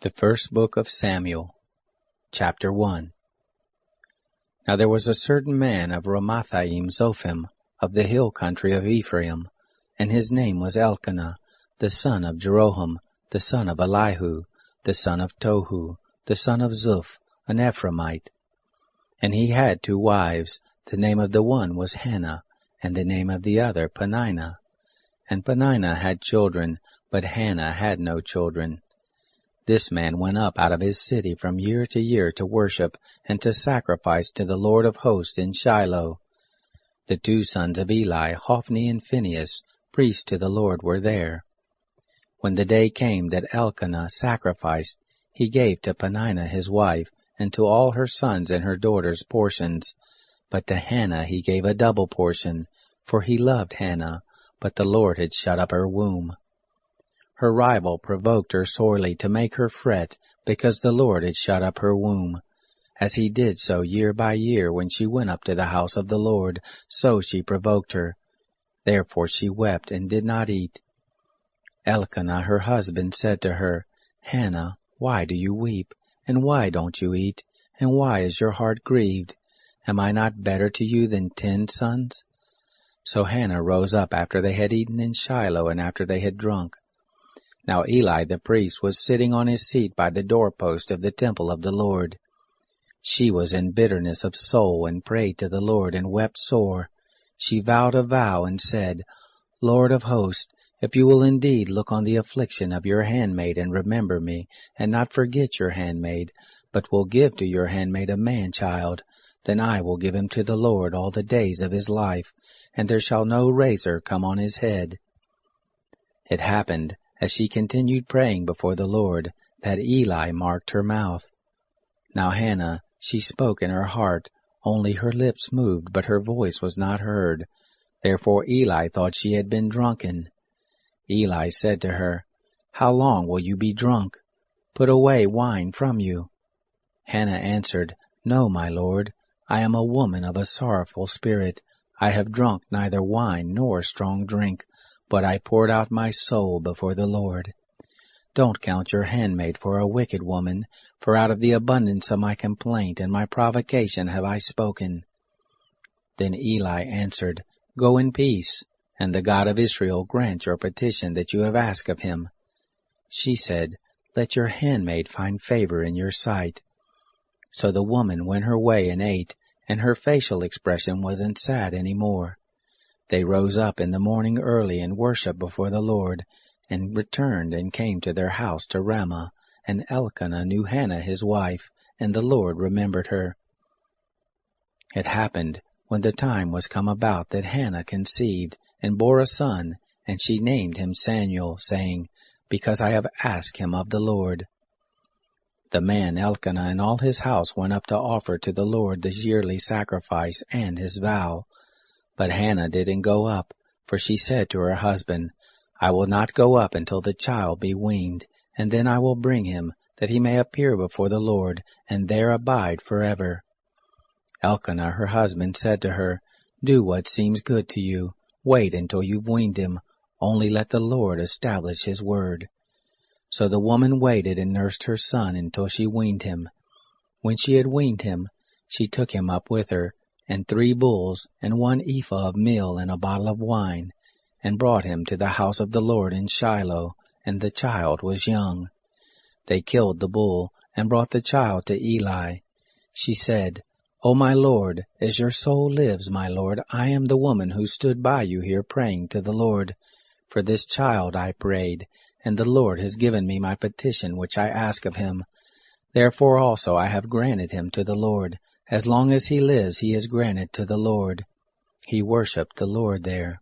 The First Book of Samuel, Chapter 1. Now there was a certain man of Ramathaim Zophim, of the hill country of Ephraim, and his name was Elkanah, the son of Jeroham, the son of Elihu, the son of Tohu, the son of Zuph, an Ephraimite. And he had 2 wives. The name of the one was Hannah, and the name of the other Peninnah. And Peninnah had children, but Hannah had no children. This man went up out of his city from year to year to worship and to sacrifice to the Lord of hosts in Shiloh. The 2 sons of Eli, Hophni and Phinehas, priests to the Lord, were there. When the day came that Elkanah sacrificed, he gave to Peninnah his wife, and to all her sons and her daughters portions. But to Hannah he gave a double portion, for he loved Hannah, but the Lord had shut up her womb. Her rival provoked her sorely to make her fret, because the Lord had shut up her womb. As he did so year by year when she went up to the house of the Lord, so she provoked her. Therefore she wept and did not eat. Elkanah her husband said to her, Hannah, why do you weep? And why don't you eat? And why is your heart grieved? Am I not better to you than 10 sons? So Hannah rose up after they had eaten in Shiloh and after they had drunk. Now Eli the priest was sitting on his seat by the doorpost of the temple of the Lord. She was in bitterness of soul and prayed to the Lord and wept sore. She vowed a vow and said, Lord of hosts, if you will indeed look on the affliction of your handmaid and remember me, and not forget your handmaid, but will give to your handmaid a man-child, then I will give him to the Lord all the days of his life, and there shall no razor come on his head. It happened, as she continued praying before the Lord, that Eli marked her mouth. Now Hannah, she spoke in her heart, only her lips moved, but her voice was not heard. Therefore Eli thought she had been drunken. Eli said to her, How long will you be drunk? Put away wine from you. Hannah answered, No, my lord, I am a woman of a sorrowful spirit. I have drunk neither wine nor strong drink, but I poured out my soul before the Lord. Don't count your handmaid for a wicked woman, for out of the abundance of my complaint and my provocation have I spoken. Then Eli answered, Go in peace, and the God of Israel grant your petition that you have asked of him. She said, Let your handmaid find favor in your sight. So the woman went her way and ate, and her facial expression wasn't sad any more. They rose up in the morning early and worshipped before the Lord, and returned and came to their house to Ramah, and Elkanah knew Hannah his wife, and the Lord remembered her. It happened, when the time was come about, that Hannah conceived, and bore a son, and she named him Samuel, saying, Because I have asked him of the Lord. The man Elkanah and all his house went up to offer to the Lord the yearly sacrifice and his vow. But Hannah didn't go up, for she said to her husband, I will not go up until the child be weaned, and then I will bring him, that he may appear before the Lord, and there abide forever. Elkanah her husband said to her, Do what seems good to you. Wait until you've weaned him. Only let the Lord establish his word. So the woman waited and nursed her son until she weaned him. When she had weaned him, she took him up with her, and 3 bulls, and 1 ephah of meal, and a bottle of wine, and brought him to the house of the Lord in Shiloh, and the child was young. They killed the bull, and brought the child to Eli. She said, O my Lord, as your soul lives, my Lord, I am the woman who stood by you here praying to the Lord. For this child I prayed, and the Lord has given me my petition which I ask of him. Therefore also I have granted him to the Lord. As long as he lives he is granted to the Lord. He worshipped the Lord there.